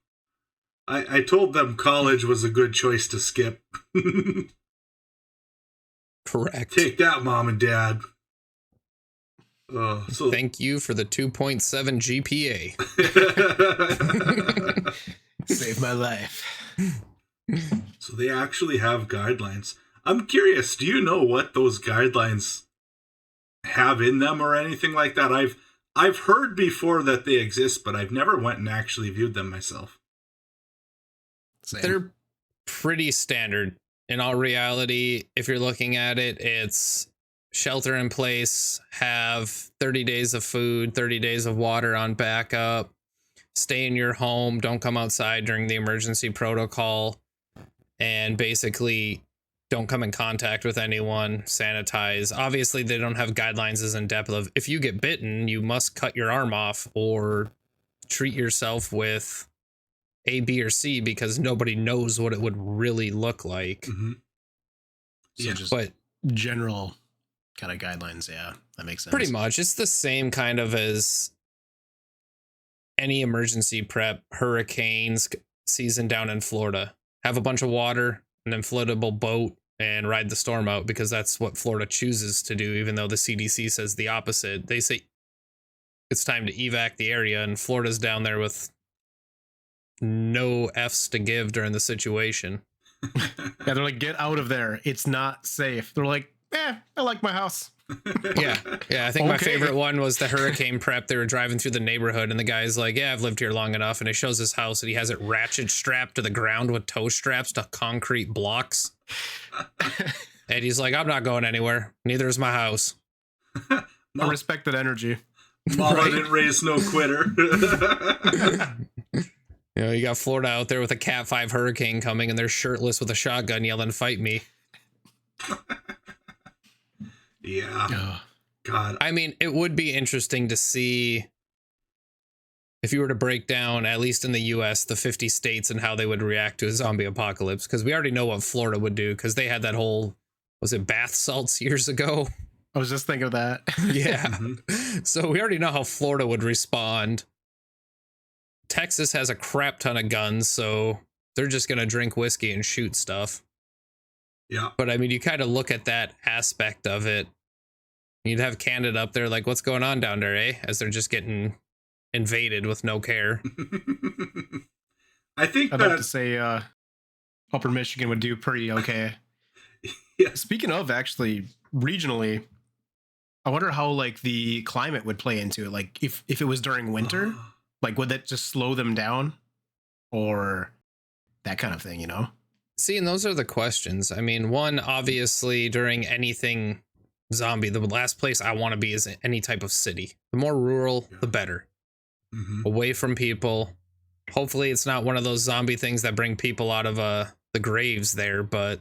I told them college was a good choice to skip. Correct. Take that, Mom and Dad. So Thank you for the 2.7 GPA. Save my life. So they actually have guidelines. I'm curious, do you know what those guidelines have in them or anything like that? I've heard before that they exist, but I've never went and actually viewed them myself. Same. They're pretty standard. In all reality, if you're looking at it, it's shelter in place, have 30 days of food, 30 days of water on backup, stay in your home, don't come outside during the emergency protocol, and basically don't come in contact with anyone, sanitize. Obviously, they don't have guidelines as in depth of if you get bitten, you must cut your arm off or treat yourself with A, B, or C because nobody knows what it would really look like. Mm-hmm. So Yeah, just But general kind of guidelines. Yeah, that makes sense. pretty much, it's the same kind of as any emergency prep, hurricanes season down in Florida. Have a bunch of water, an inflatable boat, and ride the storm out because that's what Florida chooses to do, even though the CDC says the opposite. They say it's time to evac the area, and Florida's down there with no F's to give during the situation. Yeah, they're like, get out of there. It's not safe. They're like, I like my house. Yeah. I think my Okay. favorite one was the hurricane prep. They were driving through the neighborhood, and the guy's like, yeah, I've lived here long enough. And he shows his house, and he has it ratchet strapped to the ground with toe straps to concrete blocks. And he's like, I'm not going anywhere. Neither is my house. I respect that energy. Mama Right. didn't raise no quitter. You know, you got Florida out there with a Cat 5 hurricane coming, and they're shirtless with a shotgun yelling, fight me. Yeah. Ugh. God. I mean, it would be interesting to see if you were to break down, at least in the US, the 50 states and how they would react to a zombie apocalypse. Because we already know what Florida would do, because they had that whole, was it bath salts years ago? I was just thinking of that. Yeah. Mhm. So we already know how Florida would respond. Texas has a crap ton of guns, so they're just going to drink whiskey and shoot stuff. Yeah. But I mean, you kind of look at that aspect of it. You'd have Canada up there like, what's going on down there, eh? As they're just getting invaded with no care. I think I'd have to that say Upper Michigan would do pretty okay. Yeah. Speaking of, actually, regionally, I wonder how like the climate would play into it. Like if it was during winter, like would that just slow them down or that kind of thing, you know? See, and those are the questions. I mean, one, obviously, during anything zombie, the last place I want to be is any type of city. The more rural, the better. Mhm. Away from people. Hopefully, it's not one of those zombie things that bring people out of the graves there, but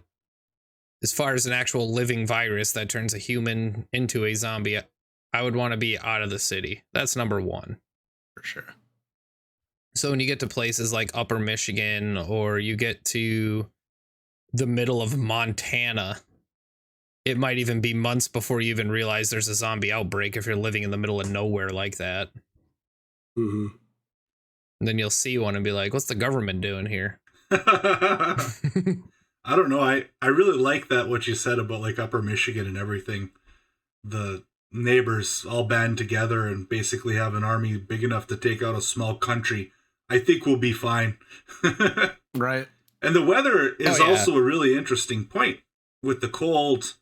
as far as an actual living virus that turns a human into a zombie, I would want to be out of the city. That's number one. For sure. So when you get to places like Upper Michigan, or you get to the middle of Montana, it might even be months before you even realize there's a zombie outbreak if you're living in the middle of nowhere like that. Mm-hmm. And then you'll see one and be like, what's the government doing here? I don't know. I really like that what you said about like Upper Michigan and everything. The neighbors all band together and basically have an army big enough to take out a small country. I think we'll be fine. Right. And the weather is Oh, yeah. also a really interesting point with the cold.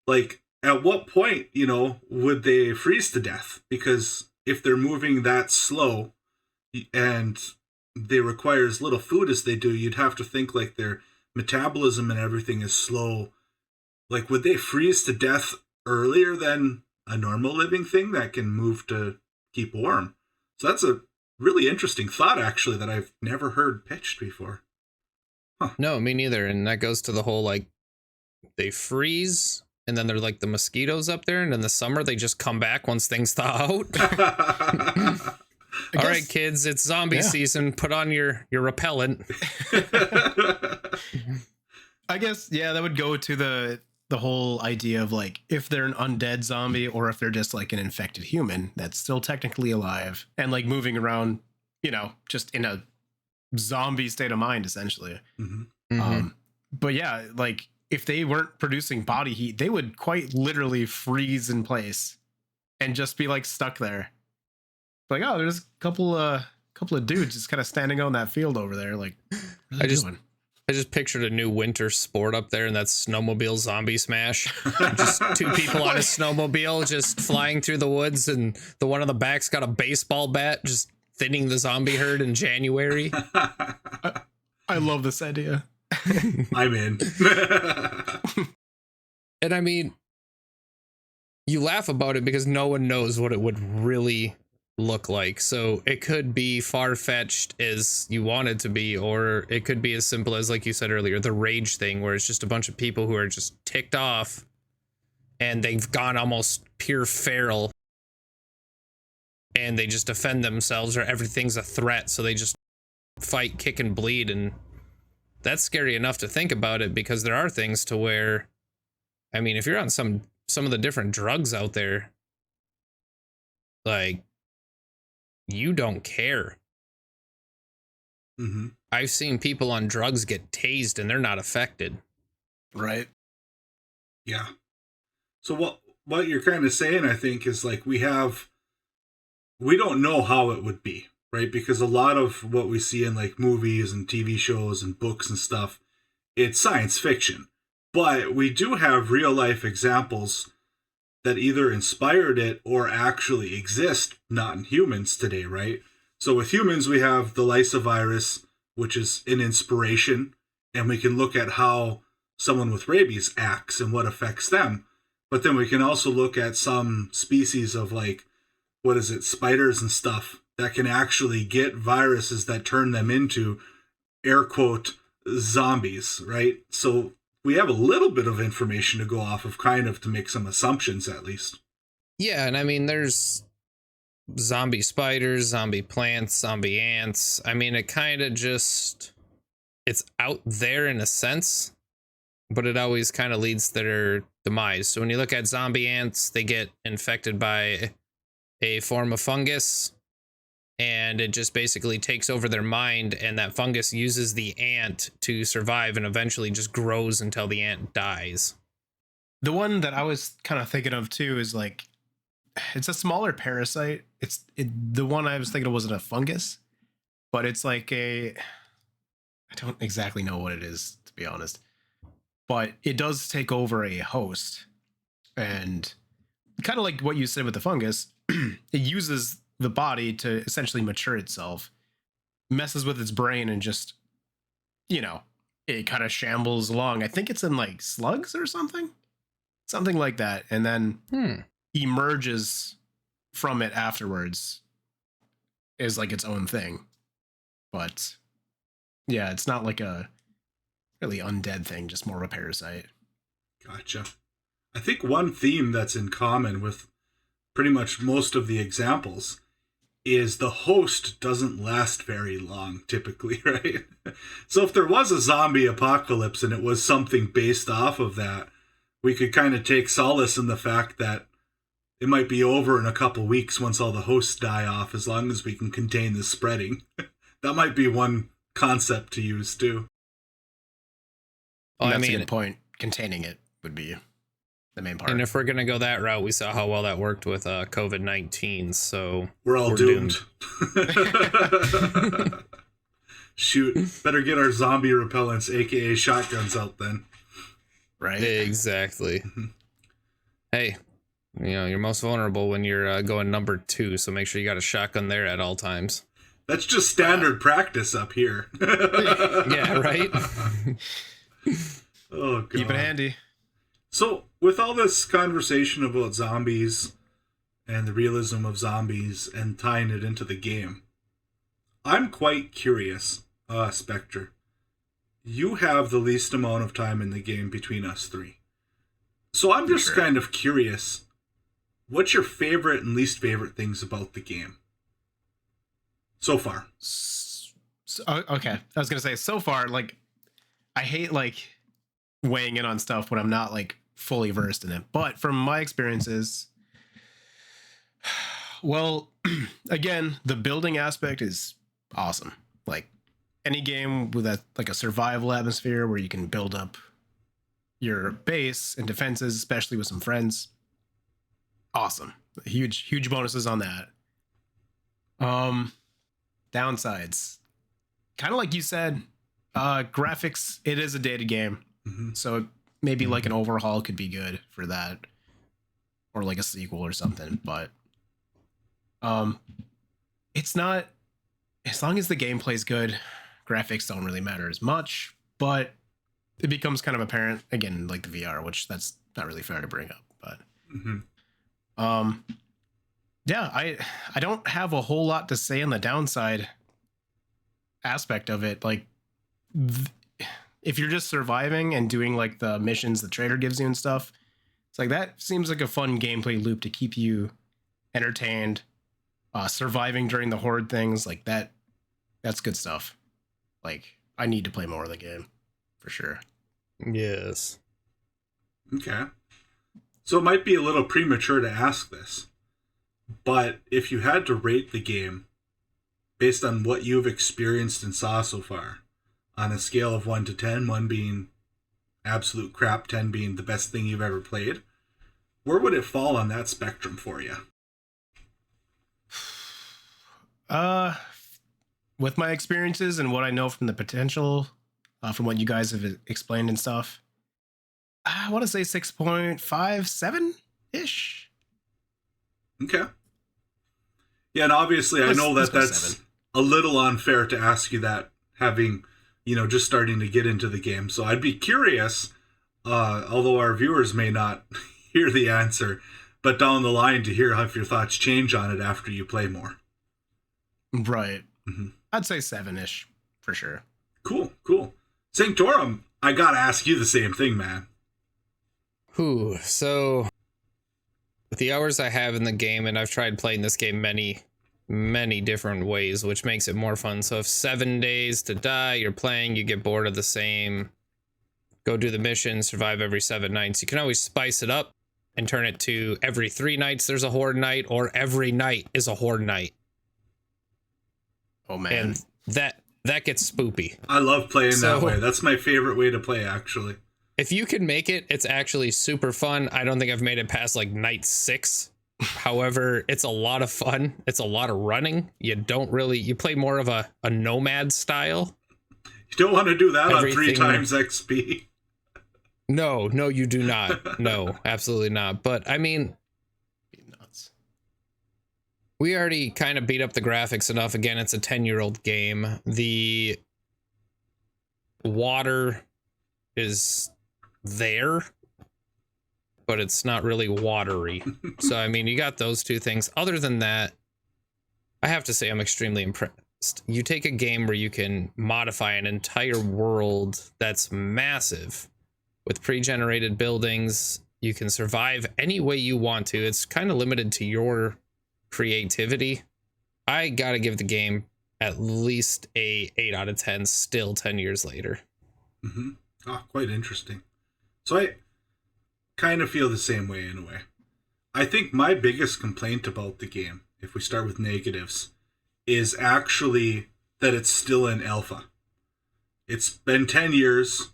Like, at what point, would they freeze to death? Because if they're moving that slow and they require as little food as they do, you'd have to think like their metabolism and everything is slow. Like, would they freeze to death earlier than a normal living thing that can move to keep warm? So that's a really interesting thought, actually, that I've never heard pitched before. No, me neither. And that goes to the whole, like, they freeze, and then they're like the mosquitoes up there, and in the summer they just come back once things thaw out. All right, kids, it's zombie season. Put on your repellent. I guess, yeah, that would go to the whole idea of like if they're an undead zombie or if they're just like an infected human that's still technically alive and like moving around, you know, just in a zombie state of mind, essentially. But yeah, like if they weren't producing body heat, they would quite literally freeze in place and just be like stuck there. Like, oh, there's a couple of dudes just kind of standing on that field over there. Like, what are they doing? I just pictured a new winter sport up there, and that's snowmobile zombie smash. Just two people on a snowmobile just flying through the woods, and the one on the back's got a baseball bat, just thinning the zombie herd in January. I love this idea. I'm in. And I mean, you laugh about it because no one knows what it would really look like. So it could be far-fetched as you want it to be, or it could be as simple as, like you said earlier, the rage thing, where it's just a bunch of people who are just ticked off and they've gone almost pure feral and they just defend themselves, or everything's a threat, so they just fight, kick, and bleed. And that's scary enough to think about it, because there are things to where, I mean, if you're on some of the different drugs out there, like, you don't care. I've seen people on drugs get tased and they're not affected. Right. Yeah. So what you're kind of saying, I think, is like we don't know how it would be, right? Because a lot of what we see in like movies and TV shows and books and stuff, it's science fiction. But we do have real life examples that either inspired it or actually exist, not in humans today, right? So with humans, we have the lysovirus, which is an inspiration, and we can look at how someone with rabies acts and what affects them. But then we can also look at some species of like, what is it, spiders and stuff that can actually get viruses that turn them into, air quote, zombies, right? So we have a little bit of information to go off of, kind of to make some assumptions at least. Yeah, and I mean, there's zombie spiders, zombie plants, zombie ants. I mean, it kind of just, it's out there in a sense, but it always kind of leads to their demise. So when you look at zombie ants, they get infected by a form of fungus, and it just basically takes over their mind, and that fungus uses the ant to survive and eventually just grows until the ant dies. The one that I was kind of thinking of too is like, it's a smaller parasite. The one I was thinking of wasn't a fungus, but it's like I don't exactly know what it is, to be honest, but it does take over a host, and kind of like what you said with the fungus, it uses the body to essentially mature itself, messes with its brain, and just, you know, it kind of shambles along. I think it's in like slugs or something like that, and then emerges from it afterwards is like its own thing. But yeah, it's not like a really undead thing, just more of a parasite. Gotcha. I think one theme that's in common with pretty much most of the examples is the host doesn't last very long, typically, right? So if there was a zombie apocalypse and it was something based off of that, we could kind of take solace in the fact that it might be over in a couple weeks once all the hosts die off, as long as we can contain the spreading. That might be one concept to use too. Well, that's a good point. Containing it would be the main part. And if we're going to go that route, we saw how well that worked with COVID-19, so we're all doomed. Shoot, better get our zombie repellents, aka shotguns, out then. Right? Exactly. Hey, you know, you're most vulnerable when you're going number 2, so make sure you got a shotgun there at all times. That's just standard practice up here. Yeah, right? Oh, God. Keep it handy. So, with all this conversation about zombies and the realism of zombies and tying it into the game, I'm quite curious, Spectre. You have the least amount of time in the game between us three. So I'm just kind of curious, what's your favorite and least favorite things about the game? so far? Okay, I was gonna say so far, like, I hate like weighing in on stuff when I'm not like fully versed in it. But from my experiences, well, again, the building aspect is awesome. Like any game with a like a survival atmosphere where you can build up your base and defenses, especially with some friends. Awesome. Huge bonuses on that. Downsides. Kind of like you said, graphics, it is a dated game. Mm-hmm. So maybe like an overhaul could be good for that. Or like a sequel or something. But it's not, as long as the gameplay's good, graphics don't really matter as much. But it becomes kind of apparent again, like the VR, which that's not really fair to bring up. But yeah, I don't have a whole lot to say on the downside aspect of it. Like if you're just surviving and doing like the missions the trader gives you and stuff, it's like that seems like a fun gameplay loop to keep you entertained. Surviving during the horde things like that's good stuff. Like I need to play more of the game for sure. Yes. Okay. So it might be a little premature to ask this, but if you had to rate the game based on what you've experienced and saw so far, on a scale of 1 to 10, 1 being absolute crap, 10 being the best thing you've ever played, where would it fall on that spectrum for you? With my experiences and what I know from the potential, from what you guys have explained and stuff, I want to say 6.57 ish. Okay. Yeah, and obviously I know that that's a little unfair to ask you that, having, just starting to get into the game. So I'd be curious, although our viewers may not hear the answer, but down the line to hear if your thoughts change on it after you play more. Right. Mm-hmm. I'd say 7-ish for sure. Cool. Sanctorum, I gotta ask you the same thing, man. So with the hours I have in the game, and I've tried playing this game many different ways, which makes it more fun. So if 7 days to die, you're playing, you get bored of the same, go do the mission, survive every 7 nights. You can always spice it up and turn it to every 3 nights there's a horde night, or every night is a horde night. Oh man. And that gets spoopy. I love playing that way. That's my favorite way to play, actually. If you can make it, it's actually super fun. I don't think I've made it past like night 6. However, it's a lot of fun. It's a lot of running. You play more of a nomad style. You don't want to do that on 3 times XP. No, you do not. No, absolutely not. But I mean, nuts. We already kind of beat up the graphics enough. Again, it's a 10-year-old game. The water is there, but it's not really watery. So, I mean, you got those 2 things. Other than that, I have to say I'm extremely impressed. You take a game where you can modify an entire world that's massive with pre-generated buildings. You can survive any way you want to. It's kind of limited to your creativity. I gotta give the game at least a 8 out of 10 still 10 years later. Mm-hmm. Oh, quite interesting. So I kind of feel the same way in a way. I think my biggest complaint about the game, if we start with negatives, is actually that it's still in alpha. It's been 10 years.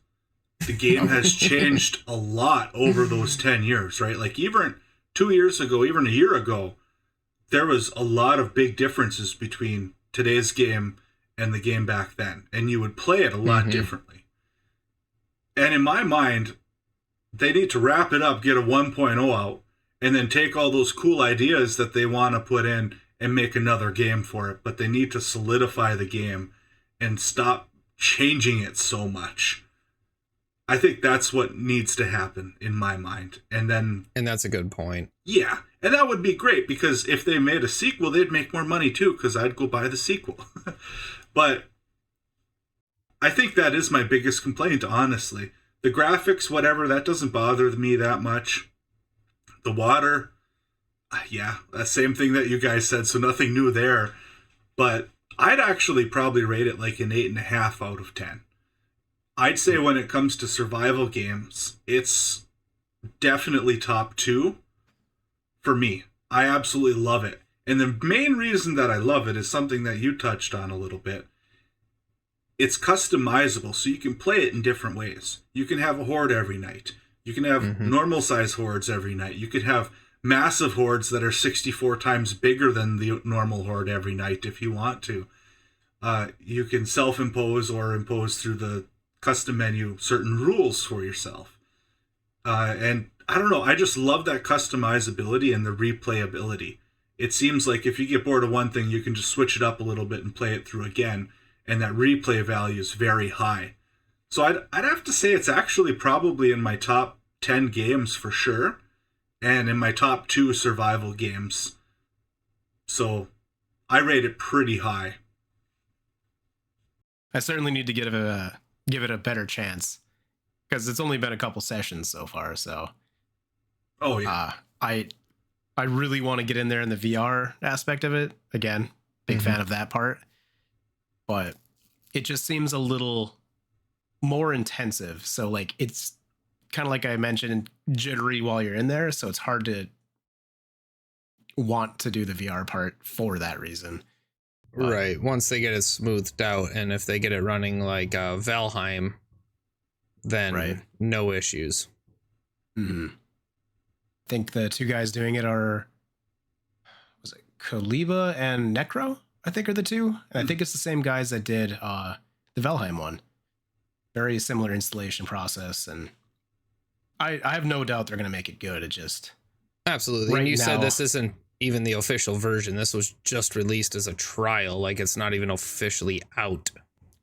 The game has changed a lot over those 10 years, right? Like even 2 years ago, even a year ago, there was a lot of big differences between today's game and the game back then. And you would play it a lot differently. And in my mind, they need to wrap it up, get a 1.0 out, and then take all those cool ideas that they want to put in and make another game for it. But they need to solidify the game and stop changing it so much. I think that's what needs to happen in my mind. And that's a good point. Yeah. And that would be great, because if they made a sequel, they'd make more money too, because I'd go buy the sequel. But I think that is my biggest complaint, honestly. The graphics, whatever, that doesn't bother me that much. The water, yeah, that same thing that you guys said, so nothing new there. But I'd actually probably rate it like an 8.5 out of 10. I'd say when it comes to survival games, it's definitely top 2 for me. I absolutely love it. And the main reason that I love it is something that you touched on a little bit. It's customizable, so you can play it in different ways. You can have a horde every night. You can have normal size hordes every night. You could have massive hordes that are 64 times bigger than the normal horde every night if you want to. You can self-impose or impose through the custom menu certain rules for yourself. And I don't know, I just love that customizability and the replayability. It seems like if you get bored of one thing, you can just switch it up a little bit and play it through again, and that replay value is very high. So I'd have to say it's actually probably in my top 10 games for sure, and in my top 2 survival games. So I rate it pretty high. I certainly need to give it a better chance because it's only been a couple sessions so far. So, oh yeah, I really want to get in there in the VR aspect of it. Again, big fan of that part, but it just seems a little more intensive. So like it's kind of like I mentioned, jittery while you're in there. So it's hard to want to do the VR part for that reason. Right. Once they get it smoothed out, and if they get it running like Valheim, then no issues. I think the 2 guys doing it are, was it Kaliba and Necro? I think are the 2. And I think it's the same guys that did the Valheim one. Very similar installation process, and I have no doubt they're going to make it good. It just absolutely. And you said this isn't even the official version. This was just released as a trial. Like it's not even officially out.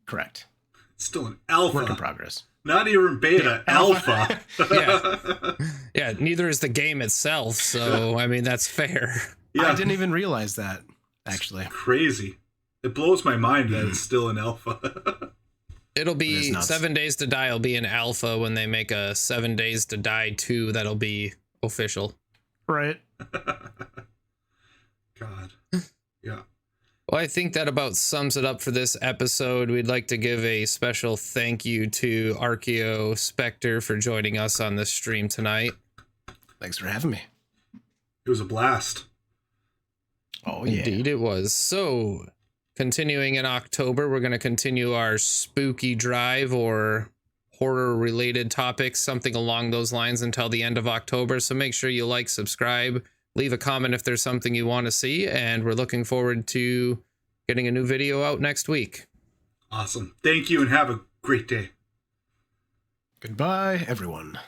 Correct. It's still an alpha. Work in progress. Not even beta, alpha. Yeah, neither is the game itself. So, I mean, that's fair. Yeah. I didn't even realize that, actually. It's crazy. It blows my mind that it's still an alpha. It'll be 7 Days to Die will be an alpha when they make a 7 Days to Die 2 that'll be official. Right. God. Yeah. Well, I think that about sums it up for this episode. We'd like to give a special thank you to Archeo Spectre for joining us on this stream tonight. Thanks for having me. It was a blast. Oh, yeah. Indeed it was. So, continuing in October, we're going to continue our spooky drive or horror-related topics, something along those lines until the end of October. So make sure you like, subscribe, leave a comment if there's something you want to see, and we're looking forward to getting a new video out next week. Awesome. Thank you and have a great day. Goodbye, everyone.